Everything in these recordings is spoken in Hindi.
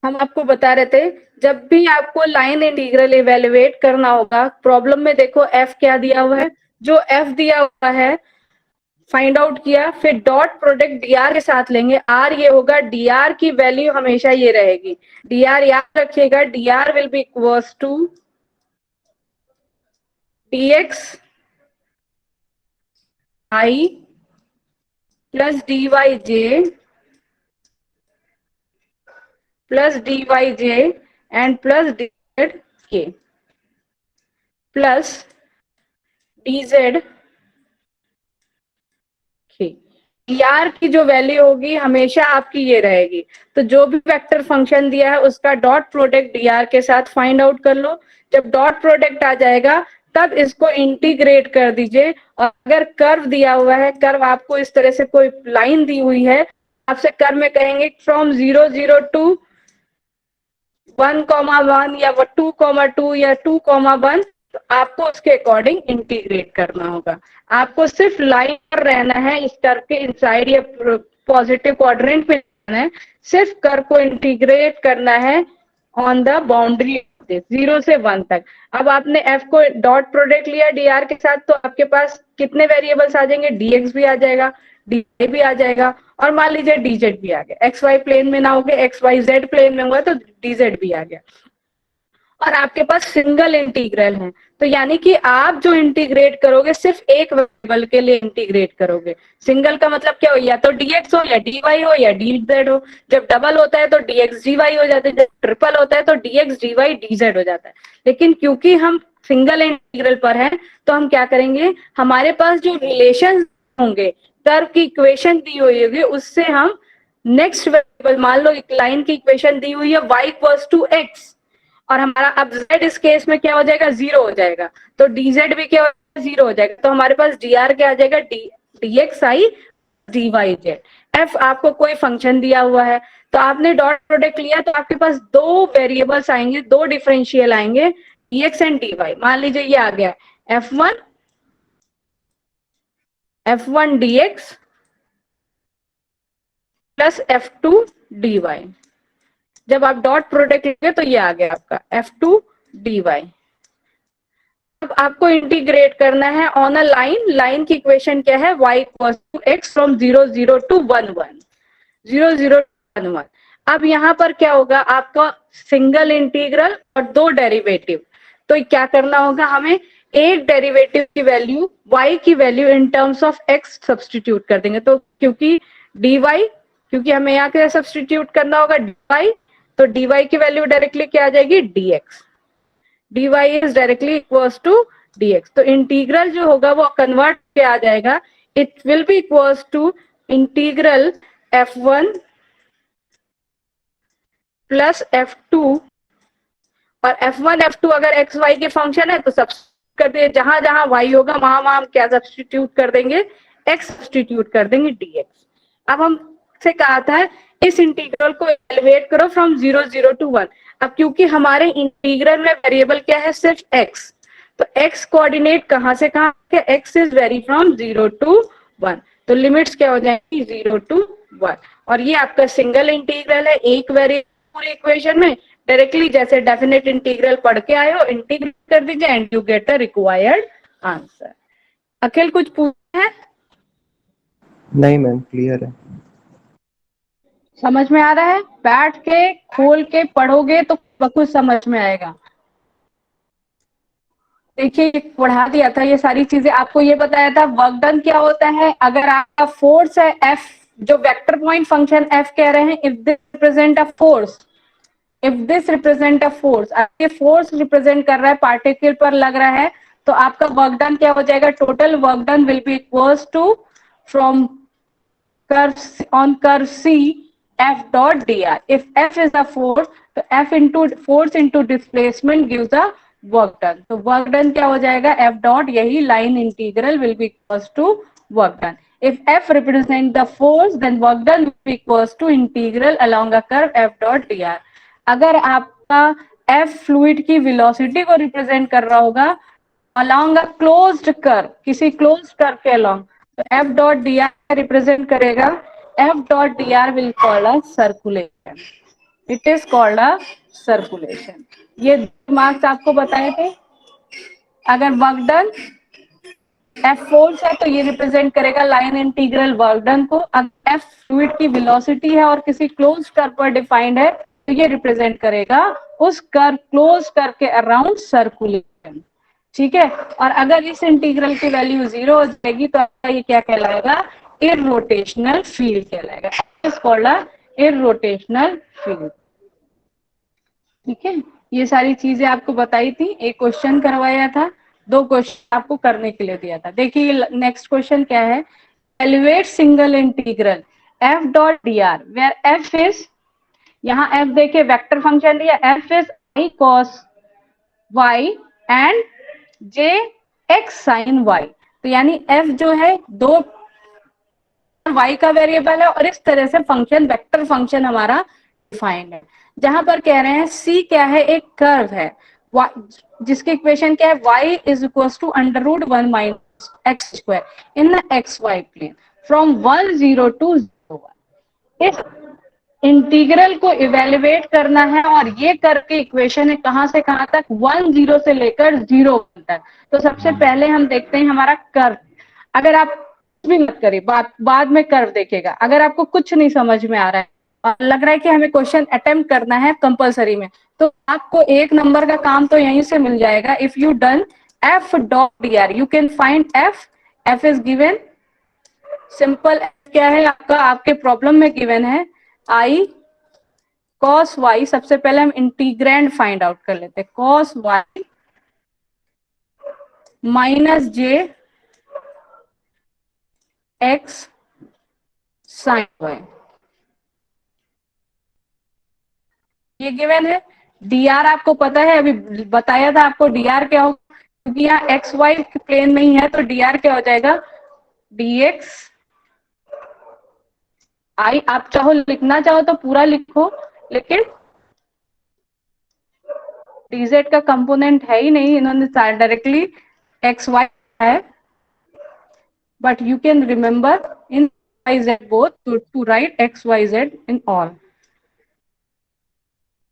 हम आपको बता रहे थे, जब भी आपको लाइन इंटीग्रल इवेलुएट करना होगा, प्रॉब्लम में देखो एफ क्या दिया हुआ है, जो एफ दिया हुआ है फाइंड आउट किया, फिर डॉट प्रोडक्ट डीआर के साथ लेंगे, आर ये होगा, डीआर की वैल्यू हमेशा ये रहेगी, डीआर याद रखिएगा, D R will be equals to dx I plus dyj plus dyj and plus dzk plus dz dr की जो वैल्यू होगी हमेशा आपकी ये रहेगी। तो जो भी वेक्टर फंक्शन दिया है उसका डॉट प्रोडक्ट dr के साथ फाइंड आउट कर लो। जब डॉट प्रोडक्ट आ जाएगा तब इसको इंटीग्रेट कर दीजिए। और अगर कर्व दिया हुआ है, कर्व आपको इस तरह से कोई लाइन दी हुई है, आपसे कर्व में कहेंगे फ्रॉम 0 टू 1,1 या 2,2 या 2,1, तो आपको उसके अकॉर्डिंग इंटीग्रेट करना होगा। आपको सिर्फ लाइन पर रहना है, इस कर्व के इनसाइड या पॉजिटिव क्वाड्रेंट पे रहना है, सिर्फ कर्व को इंटीग्रेट करना है ऑन द बाउंड्री 0 से 1 तक। अब आपने एफ को डॉट प्रोडक्ट लिया डीआर के साथ, तो आपके पास कितने वेरिएबल्स आ जाएंगे, डीएक्स भी आ जाएगा, डी भी आ जाएगा, और मान लीजिए डीजेड भी आ गया। एक्स वाई प्लेन में ना हो गया, एक्स वाई जेड प्लेन में हुआ तो डीजेड भी आ गया। और आपके पास सिंगल इंटीग्रल है, तो यानी कि आप जो इंटीग्रेट करोगे सिर्फ एक वेरिएबल के लिए इंटीग्रेट करोगे। सिंगल का मतलब क्या हो, या तो dx हो या dy हो या dz हो। जब डबल होता है तो dx dy हो जाता है, जब ट्रिपल होता है तो dx dy dz हो जाता है। लेकिन क्योंकि हम सिंगल इंटीग्रल पर हैं, तो हम क्या करेंगे, हमारे पास जो रिलेशन होंगे, कर्व की इक्वेशन दी हुई होगी, उससे हम नेक्स्ट वेरिएबल, मान लो एक लाइन की इक्वेशन दी हुई है y इक्वल्स टू x, और हमारा अब z इस केस में क्या हो जाएगा, 0 हो जाएगा, तो dz भी क्या हो जाएगा, 0 हो जाएगा। तो हमारे पास dr क्या आ जाएगा, dxi dyz। f आपको कोई फंक्शन दिया हुआ है, तो आपने डॉट प्रोडक्ट लिया, तो आपके पास दो वेरिएबल्स आएंगे, दो डिफरेंशियल आएंगे, dx एंड dy। मान लीजिए ये आ गया f1 dx plus f2 dy। जब आप डॉट प्रोडक्ट लेंगे तो ये आ गया आपका f2 dy। अब आपको इंटीग्रेट करना है ऑन अ लाइन। लाइन की इक्वेशन क्या है, y equals to x from 0 to 1 1, 0 1 1। अब यहाँ पर क्या होगा, आपका सिंगल इंटीग्रल और दो डेरिवेटिव। तो क्या करना होगा, हमें एक डेरिवेटिव की वैल्यू y की value in terms of x substitute कर देंगे। तो क्योंकि क्योंकि हमें यहाँ क्या सब्सटीट्यूट करना होगा, dy, तो dy की वैल्यू डायरेक्टली क्या आ जाएगी, dx। dy is directly equals to dx। तो इंटीग्रल जो होगा वो कन्वर्ट पे आ जाएगा, it will be equals to integral f1 plus f2, और f1 f2 अगर x y के फंक्शन है तो सब्स्टिट्यूट कर दिए, जहां जहां y होगा वहां वहां हम क्या सब्स्टिट्यूट कर देंगे, x सब्स्टिट्यूट कर देंगे, dx। अब हम से कहा था इस इंटीग्रल को एलिवेट करो फ्रॉम 0 टू 1। अब क्योंकि हमारे इंटीग्रल में वेरिएबल क्या है, सिर्फ x, तो x कोऑर्डिनेट कहां से कहां के, x is vary from 0 to 1, तो लिमिट्स क्या हो जाएंगी, 0 टू 1। और ये आपका सिंगल इंटीग्रल है, एक वेरिएबल पूरी इक्वेशन में डायरेक्टली जैसे डेफिनेट इंटीग्रल पढ़ के आए हो, इंटीग्रेट कर दीजिए and you get the required answer. Akhil कुछ पूछना है? नहीं मैम, क्लियर है। समझ में आ रहा है? बैठ के खोल के पढ़ोगे तो कुछ समझ में आएगा। देखिए पढ़ा दिया था ये सारी चीजें, आपको ये बताया था वर्क डन क्या होता है। अगर आपका फोर्स है F, जो वेक्टर पॉइंट फंक्शन F कह रहे हैं, if this represent a force, if this represent a force, आपके फोर्स रिप्रेजेंट कर रहा है, पार्टिकल पर लग रहा है, तो आपका वर्क डन क्या हो जाएगा, total work done will be equals to from curve on curve C F dot dr. If F is the force, तो F into force into displacement gives the work done. तो work done क्या हो जाएगा, F dot, यही line integral will be equals to work done. If F represent the force, then work done will be equals to integral along a curve F dot dr. अगर आपका F fluid की velocity को represent कर रहा होगा along a closed curve, किसी closed curve के along, तो F dot D are represent करेगा, F dot D R will call a circulation. It is called a circulation. ये मार्क्स आपको बताए थे। अगर वर्क डन एफ फोर्स है तो ये रिप्रेजेंट करेगा लाइन इंटीग्रल वर्क डन को। अगर एफ फ्लूइड की वेलोसिटी है और किसी क्लोज कर्व पर डिफाइंड है तो ये रिप्रेजेंट करेगा उस कर्व क्लोज कर्व के अराउंड सर्कुलेशन। ठीक है, और अगर इस इंटीग्रल की वैल्यू 0 हो जाएगी तो ये क्या कहलाएगा? इररोटेशनल फील्ड कहलाएगा। इस कॉल्ड इररोटेशनल फील्ड। ठीक है, ये सारी चीजें आपको बताई थी, एक क्वेश्चन करवाया था, 2 क्वेश्चन आपको करने के लिए दिया था। देखिए नेक्स्ट क्वेश्चन क्या है, evaluate single integral F dot D R where F is, यहाँ एफ देखिए वेक्टर फंक्शन दिया, F is I cos Y and J X sine Y. तो यानी एफ जो है 2 y का वेरिएबल है और इस तरह से फंक्शन वेक्टर फंक्शन हमारा डिफाइंड है। जहां पर कह रहे हैं सी क्या है, एक कर्व है जिसकी इक्वेशन क्या है, y is equal to under root 1 minus X square in the X Y plane from 1 0 to 0 1। इस इंटीग्रल को इवेल्युएट करना है और ये कर्व की इक्वेशन है कहां से कहां तक, 1 0 से लेकर 0 तक। तो सबसे पहले हम देखते हैं हमारा कर्व। अगर आप भी मत करिए, बाद में कर्व देखेगा। अगर आपको कुछ नहीं समझ में आ रहा है और लग रहा है कि हमें क्वेश्चन अटेम्प्ट करना है कंपलसरी में, तो आपको 1 नंबर का काम तो यहीं से मिल जाएगा। If you done F dot D are you can find F is given simple. क्या है आपका, आपके प्रॉब्लम में गिवन है आई कॉस वाई। सबसे पहले हम इंटीग्रैंड फाइंड आउट कर लेते हैं, कॉस वाई माइनस जे एक्स साइन वाई, ये गिवन है। dr आपको पता है, अभी बताया था आपको dr क्या होगा, क्योंकि यहाँ एक्स वाई प्लेन में ही है तो dr क्या हो जाएगा, dx आई। आप चाहो लिखना चाहो तो पूरा लिखो, लेकिन dz का कंपोनेंट है ही नहीं, इन्होंने डायरेक्टली एक्स वाई है। But you can remember in y z both to write x y z in all।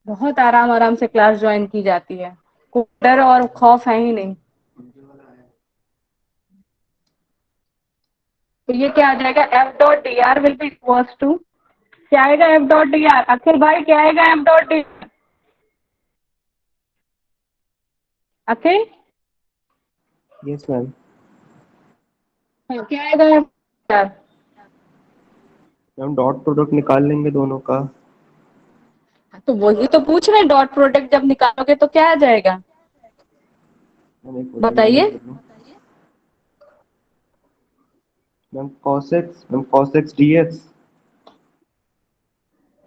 बहुत आराम आराम से क्लास ज्वाइन की जाती है, कोई डर और खौफ है ही नहीं। तो ये क्या आ जाएगा, F dot D R will be equals to, क्या आएगा F dot D R, Akhil भाई क्या आएगा F dot D, Akhil yes ma'am. क्या आएगा F dot R? Ma'am dot product निकाल लेंगे दोनों का। तो वही तो पूछ रहे हैं, डॉट प्रोडक्ट जब निकालोगे तो क्या आ जाएगा, मैम एक बताइए। Ma'am cos x dx,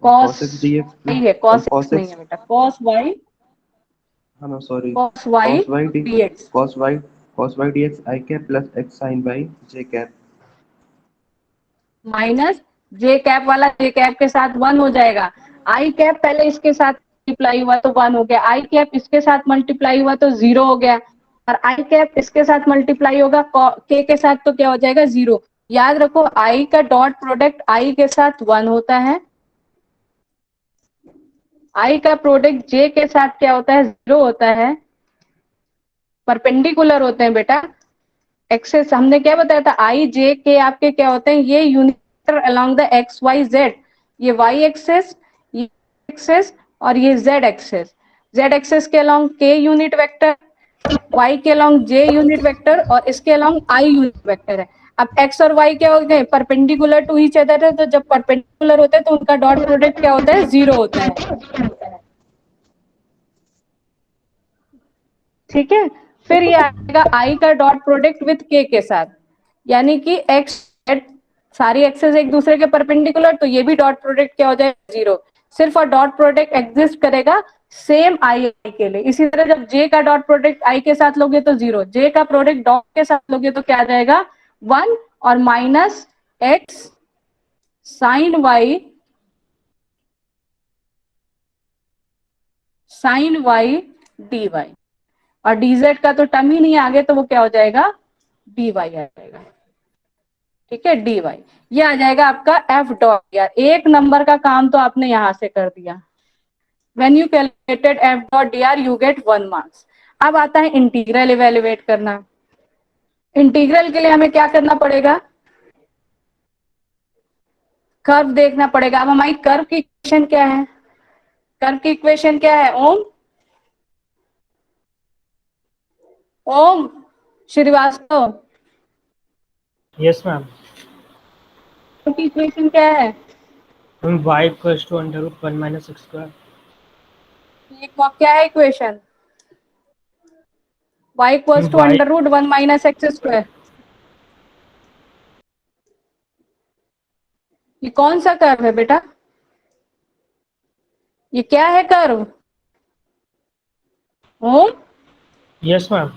cos cos x dx Y है, मैम कॉस एक्स cos नहीं x, है बेटा, कॉस वाई, हाँ ma'am sorry, cos Y cos y d D X cos y dx I cap plus x sin y j cap. Minus J cap वाला जे कैप के साथ 1 हो जाएगा। आई कैप पहले इसके साथ मल्टीप्लाई हुआ तो 1 हो गया, आई कैप इसके साथ मल्टीप्लाई हुआ तो 0 हो गया, और आई कैप इसके साथ मल्टीप्लाई होगा के साथ तो क्या हो जाएगा 0। याद रखो आई का डॉट प्रोडक्ट आई के साथ 1 होता है, आई का प्रोडक्ट जे के साथ क्या होता है 0 होता है, परपेंडिकुलर होते हैं बेटा। एक्सेस हमने क्या बताया था, आई जे के आपके क्या होते हैं, ये unit along the X Y Z, ये वाई एक्सेस, ये एक्सेस और ये जेड एक्सेस। जेड एक्सेस के अलोंग के यूनिट वेक्टर, वाई के अलोंग जे यूनिट वेक्टर और इसके अलोंग आई यूनिट वेक्टर है। अब एक्स और वाई क्या हो गए, परपेंडिकुलर टू ईच अदर है, तो जब परपेंडिकुलर होते हैं तो उनका डॉट प्रोडक्ट क्या होता है 0 होता है। ठीक है, फिर ये आएगा आई का डॉट प्रोडक्ट विथ के साथ, यानी कि एक्स सारी एक्सेस एक दूसरे के परपेंडिकुलर, तो ये भी डॉट प्रोडक्ट क्या हो जाएगा 0। सिर्फ और डॉट प्रोडक्ट एग्जिस्ट करेगा सेम आई के लिए। इसी तरह जब जे का डॉट प्रोडक्ट आई के साथ लोगे तो 0, जे का प्रोडक्ट डॉट के साथ लोगे तो क्या आ जाएगा 1 और minus X sine Y D Y, और dz का तो टर्म ही नहीं है आगे, तो वो क्या हो जाएगा dy आ जाएगा। ठीक है, dy ये आ जाएगा आपका f डॉट यार। 1 नंबर का काम तो आपने यहां से कर दिया। When you calculated F dot D are you get 1 marks. अब आता है इंटीग्रल इवेल्युएट करना। इंटीग्रल के लिए हमें क्या करना पड़ेगा, कर्व देखना पड़ेगा। अब हमारी कर्व की इक्वेशन क्या है, कर्व की इक्वेशन क्या है Om, Om Shrivastava, yes ma'am. Curve की इक्वेशन क्या है, ma'am y equals to under root 1 minus X square. ये क्या है equation, y equals to y under root 1 minus X square. ये कौन सा कर्व है बेटा, ये क्या है कर्व ओम, यस मैम।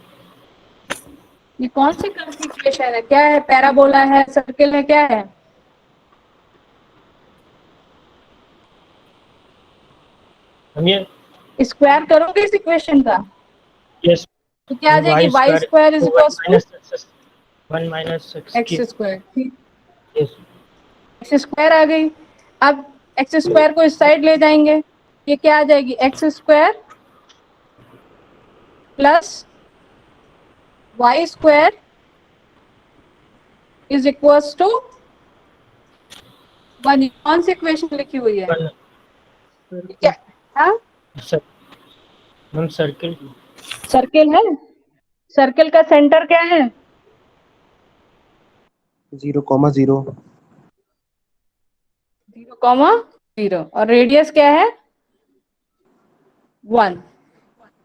ये कौन सी कर्व की इक्वेशन है, क्या है, पैराबोला है, सर्किल है, क्या है। हम ये स्क्वायर करोगे इस इक्वेशन का, यस तो क्या आ जाएगी, Y square is equal to 1 minus X square, ठीक, यस एक्स स्क्वायर आ गई। अब एक्स स्क्वायर को इस साइड ले जाएंगे, ये क्या आ जाएगी, X square plus Y square is equal to 1। कौन सी इक्वेशन लिखी हुई है, क्या, हाँ मैम सर्किल, सर्किल है, सर्किल का सेंटर क्या है, 0,0 0,0 और रेडियस क्या है 1,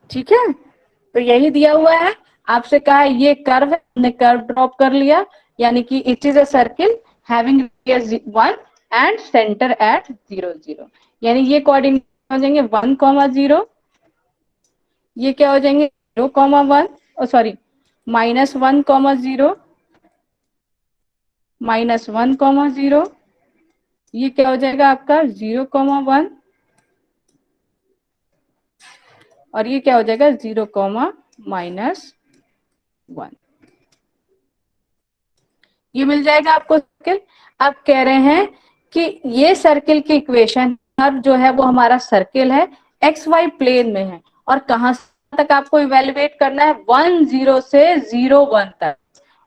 ठीक है। तो यही दिया हुआ है, आपसे कहा है ये कर्व है, हमने कर्व ड्रॉप कर लिया, यानी कि it is a circle having radius 1 and centre at 0 0, यानी ये कोऑर्डिनेट हो जाएंगे 1,0, ये क्या हो जाएंगे 0,1 और सॉरी -1,0 -1,0, ये क्या हो जाएगा आपका 0,1 और ये क्या हो जाएगा 0, -1, ये मिल जाएगा आपको सर्किल। अब कह रहे हैं कि ये सर्किल की इक्वेशन कर्व जो है वो हमारा सर्किल है, एक्स वाई प्लेन में है, और कहां तक आपको इवेल्युएट करना है, 10 से 01 तक,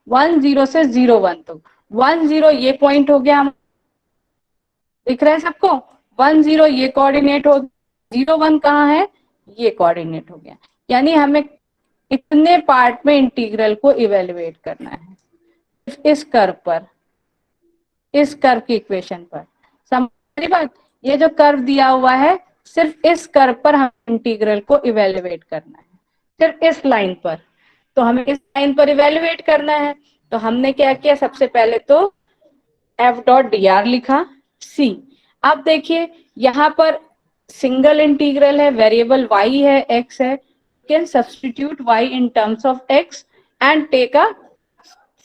10 से 01 तक। 10 ये पॉइंट हो गया, हम दिख रहा है सबको, 10 ये कोऑर्डिनेट हो गया, 01 कहाँ है, ये कोऑर्डिनेट हो गया, यानी हमें इतने पार्ट में इंटीग्रल को इवेल्युएट करना है, इस कर्व पर, इस कर्व की इक्वेशन पर, समझ बात, ये जो कर्व दिया हुआ है सिर्फ इस कर्व पर हम इंटीग्रल को इवेल्युएट करना है, सिर्फ इस लाइन पर, तो हमें इस लाइन पर इवेल्युएट करना है। तो हमने क्या किया, सबसे पहले तो एफ डॉट डी आर लिखा, सी। अब देखिए यहाँ पर सिंगल इंटीग्रल है, वेरिएबल y है, x है, can substitute y in terms of x and take a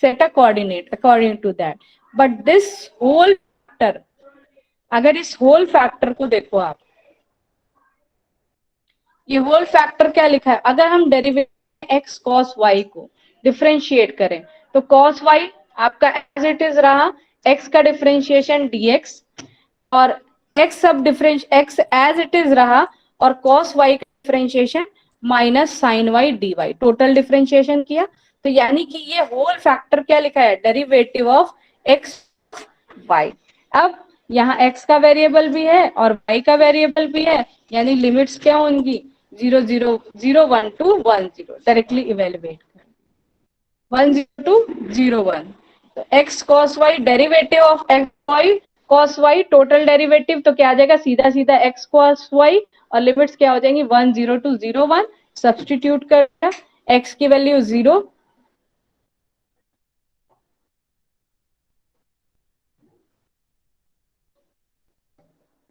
set a coordinate according to that, but this whole factor, अगर इस whole factor को देखो आप, ये whole factor क्या लिखा है, अगर हम डेरिवेटिव x cos y को डिफरेंशिएट करें तो cos y आपका एज इट इज रहा, x का डिफरेंशिएशन dx, और x सब difference x as it is रहा, और cos y का differentiation minus sine y dy, total differentiation किया, तो यानी कि ये होल फैक्टर क्या लिखा है, डेरिवेटिव ऑफ x y। अब यहाँ x का वेरिएबल भी है और y का वेरिएबल भी है, यानी लिमिट्स क्या होंगी 0 0 0 1 to 1 0, डायरेक्टली इवेल्युएट कर 1 0 to 0 1, तो x cos y derivative of x y cos y total derivative, तो क्या आ जाएगा, सीधा सीधा x cos y, और लिमिट्स क्या हो जाएंगी 1 0 to 0 1, सब्स्टिट्यूट कर x की वैल्यू 0,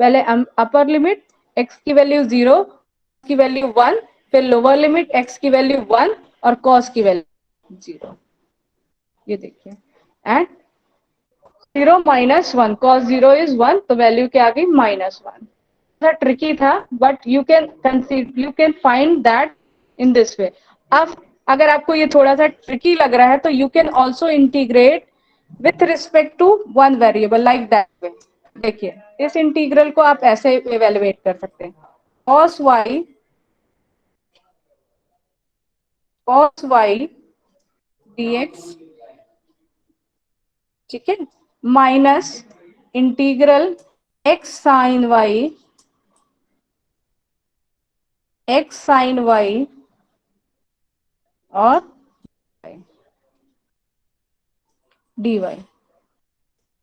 पहले अपर लिमिट x की वैल्यू 0, की वैल्यू 1, फिर लोअर लिमिट x की वैल्यू 1 और cos की वैल्यू 0, ये देखिए, एंड 0 -1, cos 0 इज 1, तो वैल्यू क्या आ गई -1। ट्रिकी था, but you can find that in this way. अब अगर आपको ये थोड़ा सा ट्रिकी लग रहा है तो you can also integrate with respect to one variable like that way. देखिए इस इंटीग्रल को आप ऐसे इवेलुएट कर सकते हैं, cos y dx, ठीक है, minus integral x sin y और dy।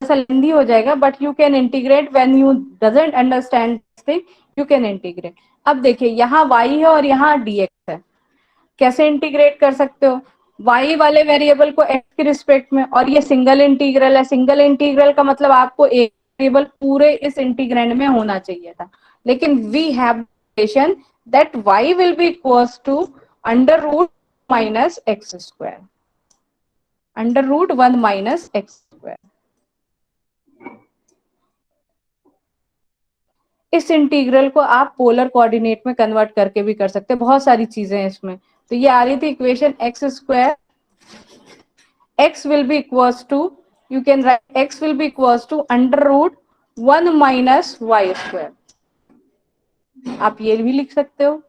ऐसा लेंदी हो जाएगा, but you can integrate when you doesn't understand this thing, you can integrate. अब देखिए यहाँ y है और यहाँ dx है, कैसे इंटीग्रेट कर सकते हो? y वाले वेरिएबल को x के रिस्पेक्ट में, और ये सिंगल इंटीग्रल है, सिंगल इंटीग्रल का मतलब आपको एक वेरिएबल पूरे इस इंटीग्रैंड में होना चाहिए था, लेकिन we have relation that y will be equals to under root minus X square, under root 1 minus X square. इस इंटीग्रल को आप पोलर कोऑर्डिनेट में कन्वर्ट करके भी कर सकते हैं, बहुत सारी चीजें हैं इसमें। तो ये आ रही थी equation x square, x will be equals to, you can write x will be equals to under root 1 minus y square, आप ये भी लिख सकते हो।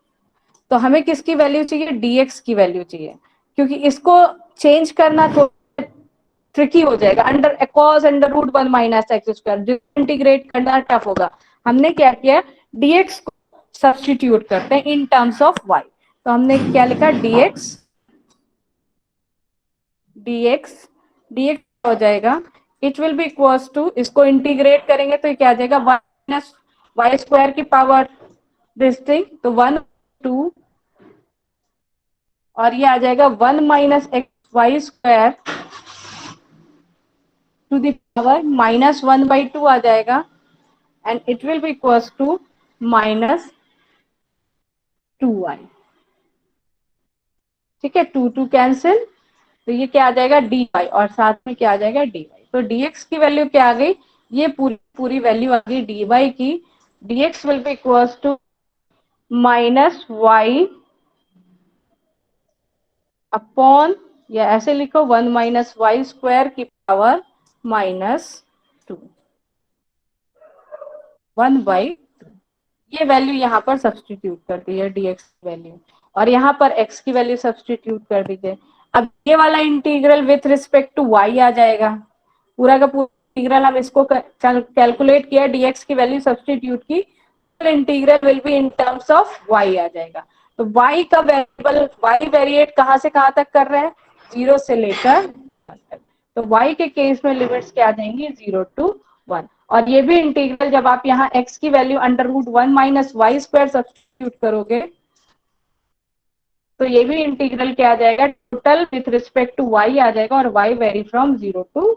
तो हमें किसकी वैल्यू चाहिए? dx की वैल्यू चाहिए, क्योंकि इसको चेंज करना थोड़ा ट्रिकी हो जाएगा। Under cos under root 1 minus X square integrate करना टफ होगा। हमने क्या किया, dx को सब्स्टिट्यूट करते हैं इन टर्म्स ऑफ y। तो हमने क्या लिखा, dx हो जाएगा, it will be equals to, इसको इंटीग्रेट करेंगे तो क्या आ जाएगा, माइनस वाई स्क्वायर की पावर दिस थिंग, तो 1 2, और ये आ जाएगा 1 minus X Y square to the power minus 1/2 आ जाएगा, and it will be equals to minus 2y। ठीक है, 2 2 कैंसिल, तो ये क्या आ जाएगा, dy, और साथ में क्या आ जाएगा, dy। तो dx की वैल्यू क्या आ गई, ये पूरी वैल्यू आ गई dy की। dx will be equals to minus y upon, या ऐसे लिखो 1 माइनस वाई स्क्वायर की पावर -2, 1/2। ये वैल्यू यहाँ पर सब्सटीट्यूट कर दी है, dx की वैल्यू, और यहाँ पर x की वैल्यू सब्सटीट्यूट कर दीजिए। अब ये वाला integral with respect to y आ जाएगा, पूरा का पूरा इंटीग्रल हम इसको कैलकुलेट किया, dx की वैल्यू सब्सटीट्यूट की, integral will be in terms of y आ जाएगा। तो y का वेरिएबल, y वेरिएट कहाँ से कहाँ तक कर रहे हैं, 0 से लेकर 1 तक। तो y के केस में लिमिट्स क्या आ जाएंगी, 0 to 1। और ये भी इंटीग्रल जब आप यहाँ x की value under root 1 minus Y square substitute करोगे, तो ये भी इंटीग्रल क्या आ जाएगा, total with respect to y आ जाएगा, और y vary from 0 to 1।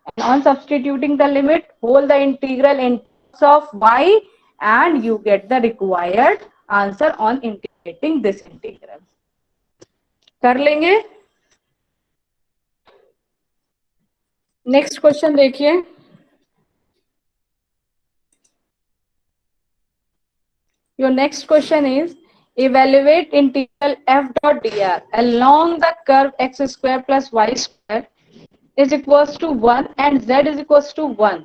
And on substituting the limit, hold the integral in terms of y and you get the required answer on integrating this integral। कर लेंगे। नेक्स्ट क्वेश्चन देखिए, your next question is evaluate integral f dot dr along the curve x square plus y square is equals to 1 and z is equals to 1।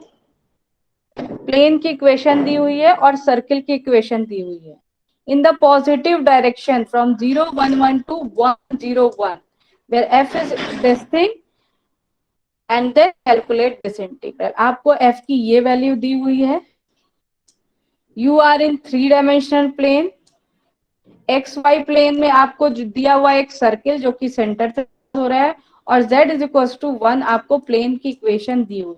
Plane की इक्वेशन दी हुई है और सर्किल की इक्वेशन दी हुई है। In the positive direction from 0 1 1 to 1 0 1 where f is this thing and then calculate this integral। आपको f की ये वैल्यू दी हुई है, you are in 3 dimensional plane, X Y plane में आपको दिया हुआ एक सर्किल जो कि सेंटर से हो रहा है, और z इज इक्वल टू 1 आपको प्लेन की इक्वेशन दी हुई,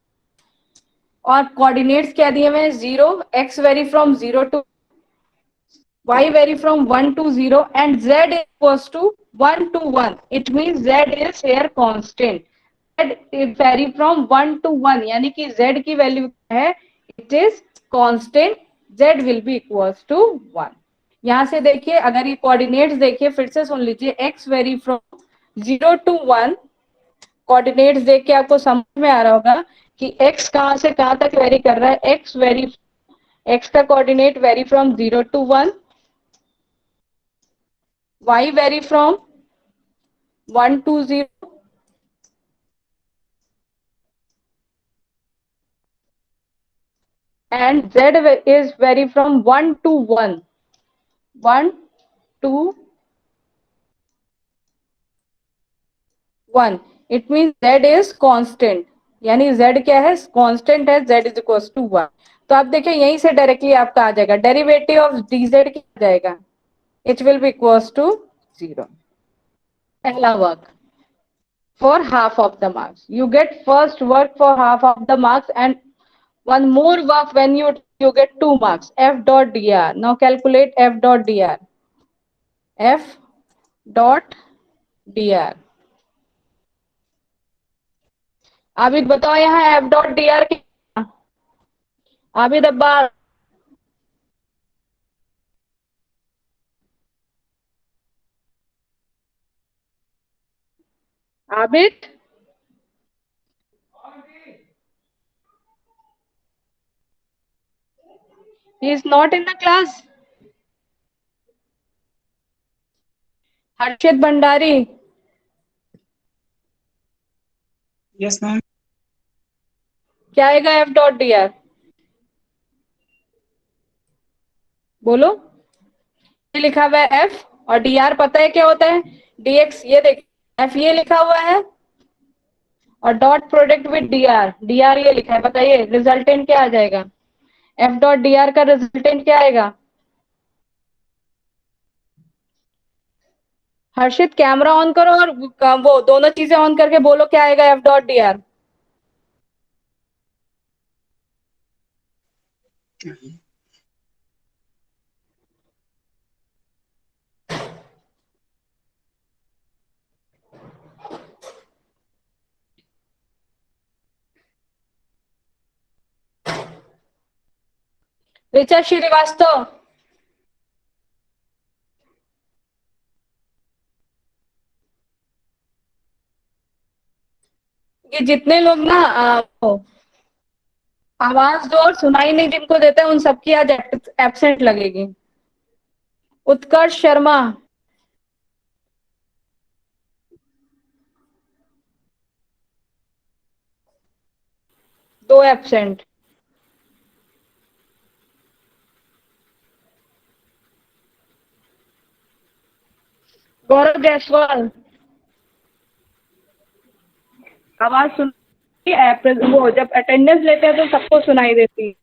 और कोऑर्डिनेट्स क्या दिए हुए हैं, 0, x vary from 0 to y vary from 1 to 0 and z equals to 1 to 1। It means z is here constant, z vary from 1 to 1, यानी कि z की वैल्यू क्या है, it is constant, z will be equals to 1। यहां से देखिए, अगर ये कोऑर्डिनेट्स देखिए, फिर से सुन लीजिए, x vary from 0 to 1, coordinates देख के आपको समझ में आ रहा होगा कि x कहां से कहां तक वेरी कर रहा है, x का coordinate very from 0 to 1, y vary from 1 to 0, and z is vary from 1 to 1। 1 2 1, it mean z is constant, यानी z क्या है, कांस्टेंट है, z इज इक्वल टू 1। तो आप देखिए यहीं से डायरेक्टली आपका आ जाएगा, डेरिवेटिव ऑफ dz क्या आ जाएगा, it will be equals to 0। पहला work for half of the marks, you get first work for half of the marks and one more work when you get 2 marks, f dot dr. Now calculate f dot dr, f dot dr। Abid बताओ यहाँ f dot dr क्या, Abid Abbas. Abid, he is not in the class। Harshit Bhandari, yes ma'am. क्या आएगा f dot dr, बोलो। ये लिखा हुआ है f और dr पता है क्या होता है, dx। ये देख f ये लिखा हुआ है और डॉट प्रोडक्ट विद dr ये लिखा है, बताइए रिजल्टेंट क्या आ जाएगा, f डॉट dr का रिजल्टेंट क्या आएगा। हर्षित कैमरा ऑन करो और वो दोनों चीजें ऑन करके बोलो क्या आएगा f dot dr। Richa Shrivastava, ये जितने लोग ना आवाज दो और सुनाई नहीं जिनको देते हैं उन सबकी आज एब्सेंट लगेगी। उत्कर्ष शर्मा, दो एब्सेंट। गौरव जायसवाल, आवाज सुन, वो जब अटेंडेंस लेते हैं तो सबको सुनाई देती है।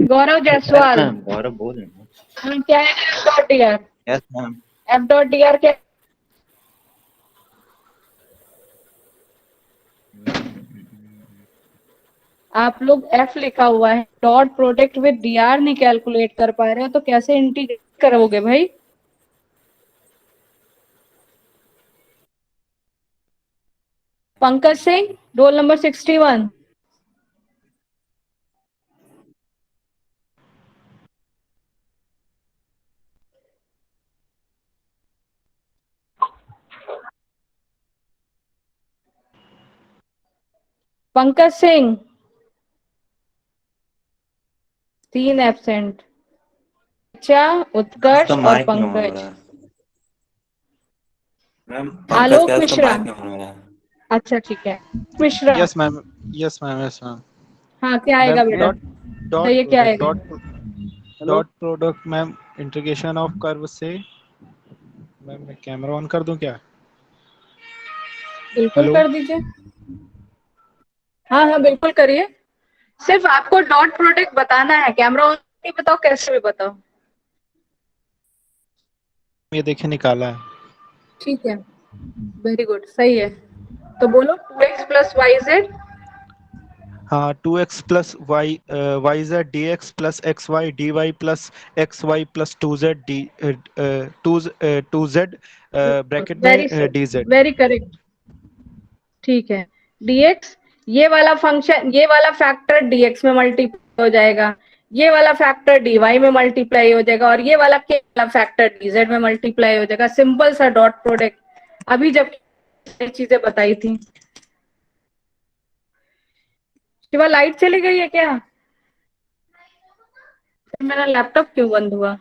गौरव जायसवाल, गौरव बोल रहे हैं। हाँ, क्या है F dot D are, yes ma'am. F dot D are क्या, आप लोग एफ लिखा हुआ है, dot product with D R नहीं कैलकुलेट कर पा रहे हो तो कैसे इंटीग्रेट करोगे भाई। Pankaj Singh, roll number 61। Pankaj Singh, 3 absent, अच्छा उत्कर्ष तो और माइक नहीं ऑन हो पंकज। रहा है मैम। पंकज आलोक का मिश्रा, माइक नहीं ऑन हो रहा है। अच्छा ठीक है Mishra. Yes ma'am, yes ma'am, yes ma'am. हाँ क्या आएगा मैम बेटा, डॉट डॉट बताइए क्या प्रोडक्ट आएगा। Dot product ma'am, integration of curve से। मैम मैं कैमरा ऑन कर दूं क्या? बिल्कुल हेलो कर दीजिए, हाँ हाँ बिल्कुल करिए, सिर्फ आपको डॉट प्रोडक्ट बताना है, कैमरा ऑन नहीं बताओ कैसे भी बताओ। ये देखिए निकाला है। ठीक है, वेरी गुड, सही है। तो बोलो 2x प्लस वाई जेड, हाँ, 2x plus Y Y Z D X plus X Y D Y plus X Y plus 2z D 2z bracket वेरी में डी जेड। वेरी करेक्ट, ठीक है। dx, ये वाला फंक्शन, ये वाला फैक्टर dx में मल्टीप्लाई हो जाएगा, ये वाला फैक्टर dy में मल्टीप्लाई हो जाएगा और ये वाला के वाला फैक्टर dz में मल्टीप्लाई हो जाएगा। सिंपल सा डॉट प्रोडक्ट, अभी जब ये चीजें बताई थी। शिवा लाइट चली गई है क्या, मेरा लैपटॉप क्यों बंद हुआ।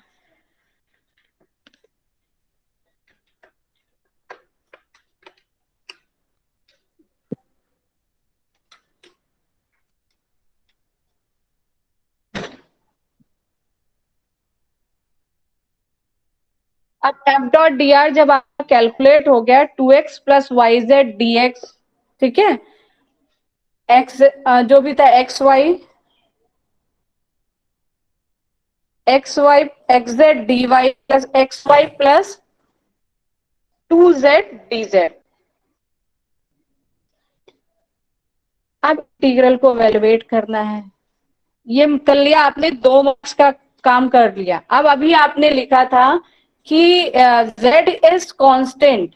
अब एफ डॉट डी आर जब आपका कैलकुलेट हो गया 2x plus Y Z D X, ठीक है, एक्स जो भी था X Y X Z D Y plus X Y plus 2z dz। अब इंटीग्रल को वैल्यूएट करना है। ये कर लिया आपने, 2 मार्क्स का काम कर लिया। अब अभी आपने लिखा था कि z इज कांस्टेंट,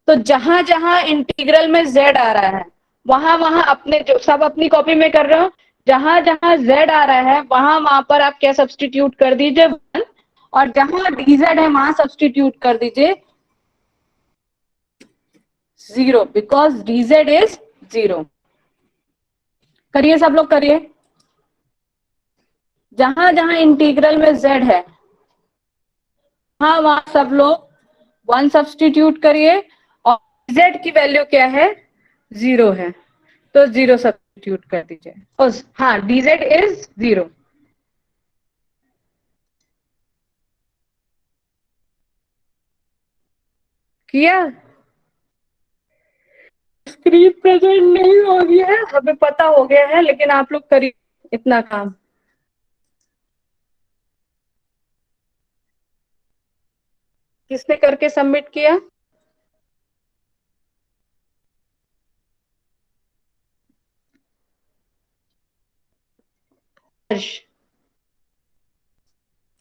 तो जहां जहां इंटीग्रल में z आ रहा है वहां वहां अपने जो सब अपनी कॉपी में कर रहे हो, जहां जहां z आ रहा है वहां पर आप क्या सब्स्टिट्यूट कर दीजिए 1, और जहां dz है वहां सब्स्टिट्यूट कर दीजिए 0, बिकॉज dz इज 0। करिए सब लोग करिए, जहां जहां इंटीग्रल में z है वहां सब लोग 1 सब्स्टिट्यूट करिए, और z की वैल्यू क्या है 0 है, तो 0 सब्स्टिट्यूट कर दीजिए। हाँ, dz इज 0। किया? स्क्रीन प्रेजेंट नहीं हो गया है, हमें पता हो गया है, लेकिन आप लोग करिए इतना काम। किसने करके सबमिट किया?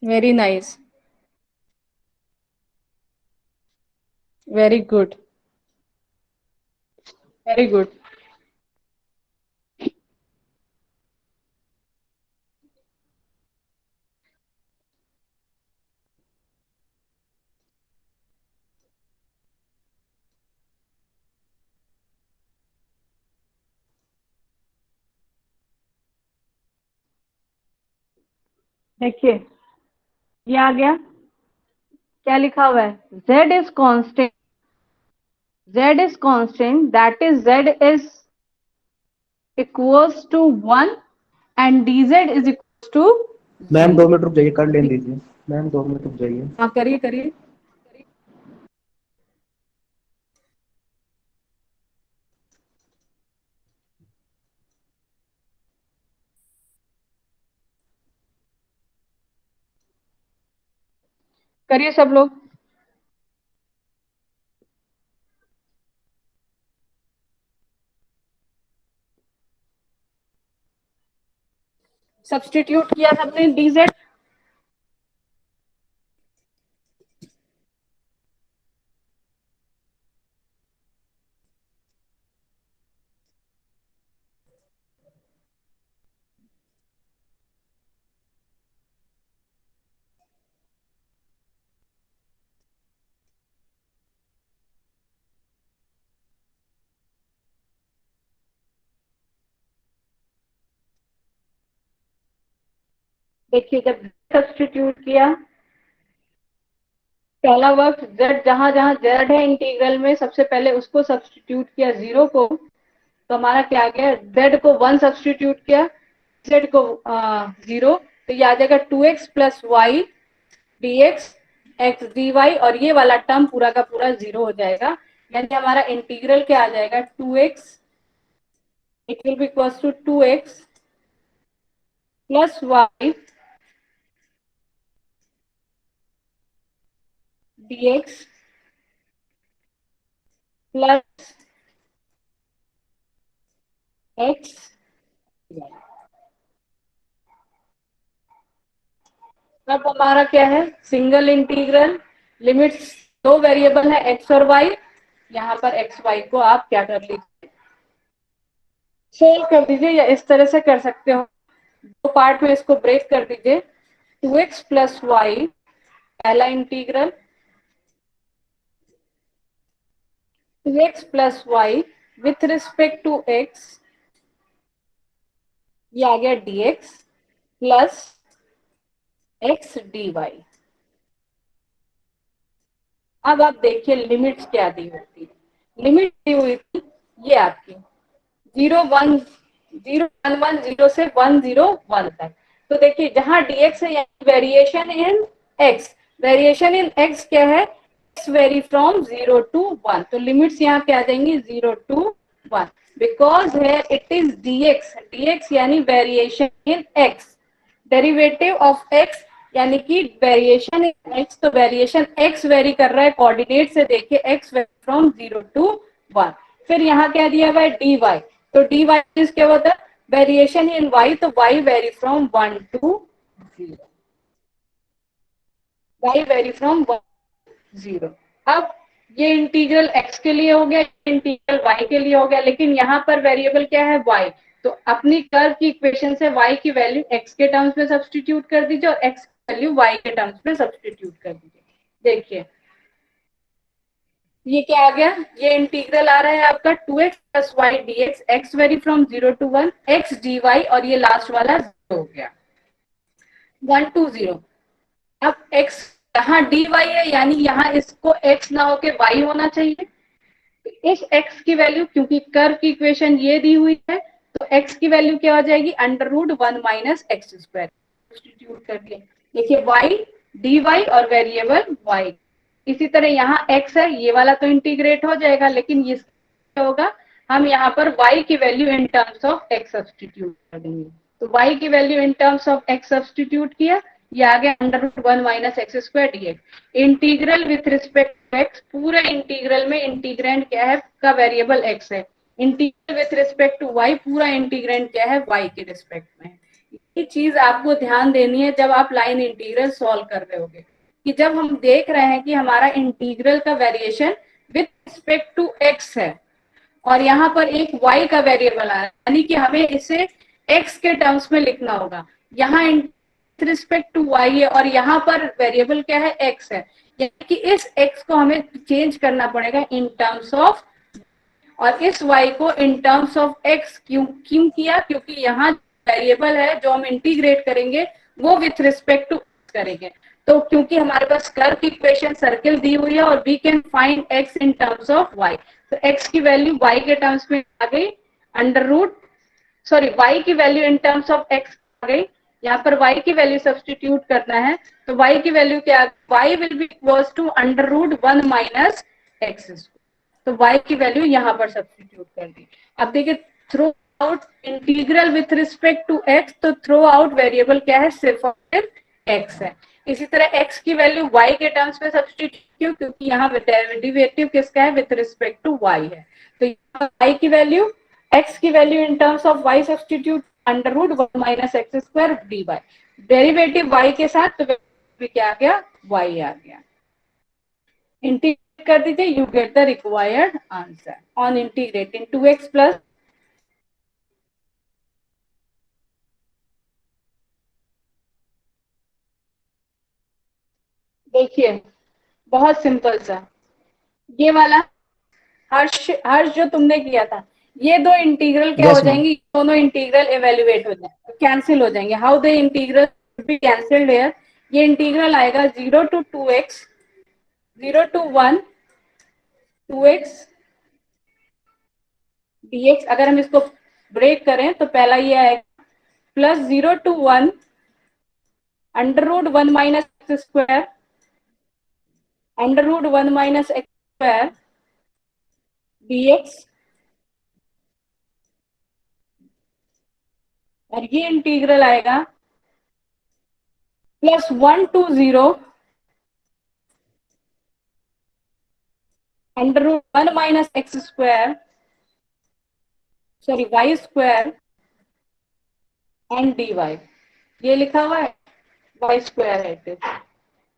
Very nice, very good, very good. देखिए ये आ गया, क्या लिखा हुआ है, z is constant, z is constant, that is z is equals to 1 and dz is equals to. Ma'am 2 minute रुक जाइए, कर लेने दीजिए मैम, 2 मिनट रुक जाइए। हाँ करिए करिए। करिए सब लोग। सब्स्टिट्यूट किया सबने dz, देखिए जब सब्स्टिट्यूट किया, पहला वर्क z, जहां जहां z है इंटीग्रल में सबसे पहले उसको सब्स्टिट्यूट किया 0 को, तो हमारा क्या आ गया, z को 1 सब्स्टिट्यूट किया, z को 0, तो ये आ जाएगा 2x plus Y dx x dy, और ये वाला टर्म पूरा का पूरा 0 हो जाएगा, यानी हमारा इंटीग्रल क्या आ जाएगा 2x, it will be equals to 2x plus Y dx plus x। अब हमारा क्या है, सिंगल इंटीग्रल, लिमिट्स 2 वेरिएबल है x और y, यहाँ पर x y को आप क्या कर लीजिए, सोल्व कर दीजिए, या इस तरह से कर सकते हो, 2 पार्ट में इसको ब्रेक कर दीजिए। 2x प्लस वाई पहला integral, 2x plus Y with respect to x, ये आ गया dx प्लस x dy। अब आप देखिए लिमिट्स क्या दी होती है, लिमिट दी हुई थी ये आपकी 0 1 0 1 1 0 से 1 0 1 तक, तो देखिए जहां dx है यानी variation in x, variation in x क्या है, एक्स वेरी फ्रॉम 0 to 1, तो लिमिट्स यहाँ पे आ जाएंगी 0 to 1, बिकॉज है इट इज dx यानी variation in x, derivative of x यानी कि वेरिएशन इन एक्स, तो वेरिएशन एक्स वेरी कर रहा है, कोऑर्डिनेट से देखिए एक्स वेरी फ्रॉम 0 to 1। फिर यहाँ क्या दिया हुआ है dy, तो dy क्या होता है वेरिएशन इन y, तो y vary from 1 to 0, y vary from 1 to 0। अब ये इंटीग्रल x के लिए हो गया, इंटीग्रल y के लिए हो गया, लेकिन यहाँ पर वेरिएबल क्या है y, तो अपनी कर्व की इक्वेशन से y की वैल्यू x के टर्म्स में सब्स्टिट्यूट कर दीजिए और x की वैल्यू y के टर्म्स में सब्स्टिट्यूट कर दीजिए। देखिए ये क्या आ गया, ये इंटीग्रल आ रहा है आपका 2x plus y dx, x vary from 0 to 1, x dy, और ये लास्ट वाला 0 हो गया 1 to 0। अब x यहाँ dy है, यानी यहाँ इसको x ना होके y होना चाहिए, इस x की वैल्यू, क्योंकि कर्व की इक्वेशन ये दी हुई है, तो x की वैल्यू क्या हो जाएगी √1 - x स्क्वायर, सब्स्टिट्यूट करके देखिए y dy और वेरिएबल y। इसी तरह यहाँ x है, ये वाला तो इंटीग्रेट हो जाएगा, लेकिन ये क्या होगा, हम यहाँ पर y की value in terms of x substitute कर देंगे, तो y की value in terms of x substitute किया, ये आ गया √1 - x square dx। Integral with respect to x, पूरे इंटीग्रल में इंटीग्रेंड क्या है का वेरिएबल x है, integral with respect to y, पूरा इंटीग्रेंड क्या है y के रिस्पेक्ट में। ये चीज आपको ध्यान देनी है जब आप लाइन इंटीग्रल सॉल्व कर रहे होगे, कि जब हम देख रहे हैं कि हमारा इंटीग्रल का variation with respect to x है और यहाँ पर एक y का वेरिएबल आ रहा है, यानी कि हमें इसे x के टर्म्स में लिखना होगा, यहाँ रिस्पेक्ट टू y है और यहाँ पर वेरिएबल क्या है x है, यानी कि इस x को हमें चेंज करना पड़ेगा इन टर्म्स ऑफ, और इस y को इन टर्म्स ऑफ x क्यों किया, क्योंकि यहाँ वेरिएबल है जो हम इंटीग्रेट करेंगे वो विथ रिस्पेक्ट टू करेंगे, तो क्योंकि हमारे पास कर्व की इक्वेशन सर्किल दी हुई है और we can find x in terms of y, तो x की वैल्यू y के टर्म्स में आ गई y की value in terms of x आ गई, यहाँ पर y की वैल्यू सब्स्टिट्यूट करना है, तो y की वैल्यू क्या, y will be equals to √1 - x, तो y की वैल्यू यहाँ पर सब्स्टिट्यूट कर दी। अब देखिए throughout integral with respect to x, तो थ्रो आउट वेरिएबल क्या है, सिर्फ x है। इसी तरह x की वैल्यू y के टर्म्स में सब्स्टिट्यूट, क्योंकि यहाँ डेरिवेटिव किसका है, विथ रिस्पेक्ट टू y है, तो y की वैल्यू, x की value in terms of y substitute √1 - x square dy, derivative y के साथ, तो क्या आ गया, y आ गया, इंटीग्रेट कर दीजिए, you get the required answer on integrating 2x plus, देखिए बहुत सिंपल सा, ये वाला हर्ष जो तुमने किया था, ये दो इंटीग्रल क्या हो जाएंगे, दोनों इंटीग्रल इवेल्युएट हो जाएंगे, कैंसिल हो जाएंगे, how the integral B cancelled here, ये इंटीग्रल आएगा 0 to 2x, 0 to 1 2x dx, अगर हम इसको ब्रेक करें तो पहला ये आएगा plus 0 to 1 √1 - x square √1 - x square dx, और ये इंटीग्रल आएगा plus 1 to 0 √1 - x square, sorry y square and dy, ये लिखा हुआ है y स्क्वायर है।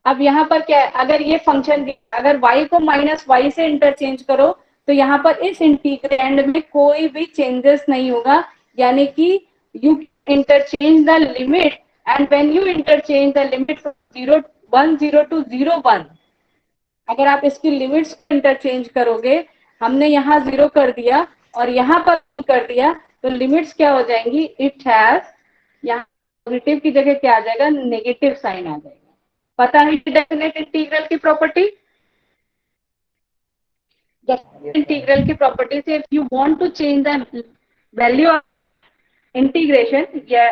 अब यहाँ पर क्या है, अगर ये फंक्शन, अगर y को -y से इंटरचेंज करो तो यहाँ पर इस इंटीग्रैंड में कोई भी चेंजेस नहीं होगा, यानी कि you interchange the limit, and when you interchange the limit from 0 to 0 1, अगर आप इसकी लिमिट्स इंटरचेंज करोगे, हमने यहाँ 0 कर दिया और यहाँ पर कर दिया, तो लिमिट्स क्या हो जाएंगी, इट हैज, यहाँ पॉजिटिव की जगह क्या आ जाएगा, नेगेटिव साइन आ जाएगा। पता है डेफिनेट इंटीग्रल की प्रॉपर्टी, इंटीग्रल की प्रॉपर्टी से, if you want to change the value of integration या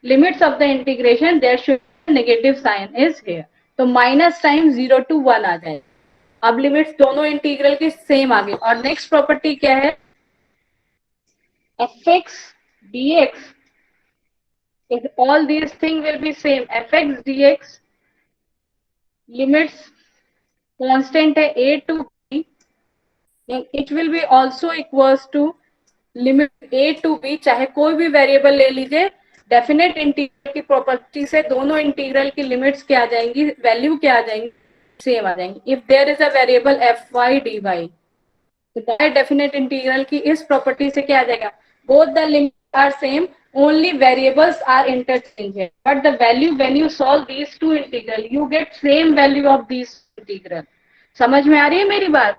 limits of the integration, there should negative sign is here, तो माइनस टाइम 0 to 1 आ जाएगा। अब लिमिट्स दोनों इंटीग्रल के सेम आ गई। और नेक्स्ट प्रॉपर्टी क्या है, fx dx is all these things will be same। fx dx limits constant है a to b, it will be also equals to limit a to b, चाहे कोई भी वेरिएबल ले लीजिए, डेफिनेट इंटीग्रल की प्रॉपर्टी से दोनों इंटीग्रल की लिमिट्स क्या आ जाएंगी, वैल्यू क्या आ जाएंगी, सेम आ जाएंगी। If there is a variable fy dy, तो डेफिनेट इंटीग्रल की इस प्रॉपर्टी से क्या आ जाएगा, both the limits are same, only variables are interchangeable, but the value when you solve these two integral you get same value of these integral. समझ में आ रही है मेरी बात?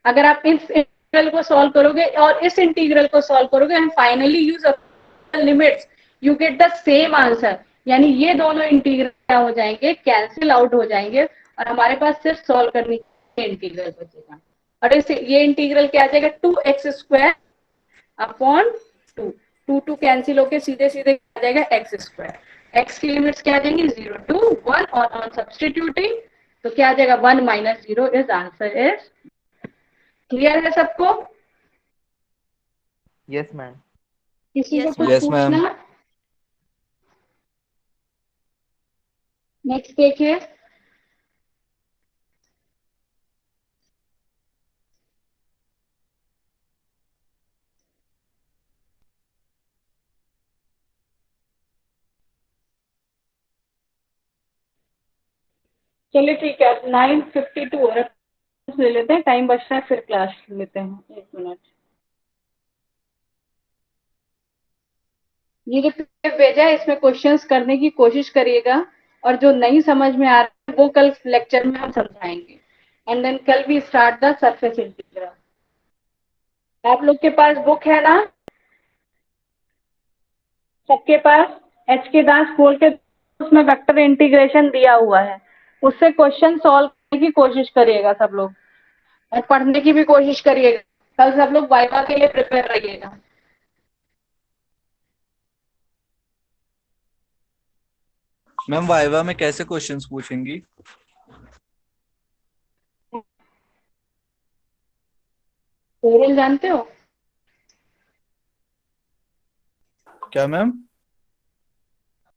अगर आप इस इंटीग्रल को सॉल्व करोगे और इस इंटीग्रल को सॉल्व करोगे and finally use limits, you get the same answer. यानी ये दोनों इंटीग्रल क्या हो जाएंगे, कैंसिल आउट हो जाएंगे और हमारे पास सिर्फ सॉल्व करने के इंटीग्रल बचेगा। और इस ये इंटीग्रल क्या आ जाएगा, 2x² अपॉन 2, 2 कैंसिल होके सीधे सीधे आ जाएगा x²। x की लिमिट्स क्या आ जाएंगी, 0 to 1, और ऑन सब्स्टिट्यूटिंग तो क्या आ जाएगा, 1 - 0 इज आंसर इज। क्लियर है सबको? Yes, ma'am. किसी को कुछ Yes, ma'am. पूछना? नेक्स्ट देखिए, चलिए ठीक है, 9:52 हो रहा है, ले लेते हैं, टाइम बचता है फिर क्लास लेते हैं। 1 मिनट, ये जो पीडीएफ भेजा है इसमें क्वेश्चंस करने की कोशिश करिएगा, और जो नहीं समझ में आ रहा है वो कल लेक्चर में हम समझाएंगे। एंड देन कल we start the surface integral. आप लोग के पास बुक है ना, सबके पास? एच के दास खोल के उसमें वेक्टर इंटीग्रेशन दिया हुआ है, उससे क्वेश्चन सॉल्व करने की कोशिश करिएगा सब लोग, और पढ़ने की भी कोशिश करिएगा। कल सब लोग वाइवा के लिए प्रिपेयर रहिएगा। मैम वाइवा में कैसे क्वेश्चंस पूछेंगी? ओरल जानते हो? क्या मैम?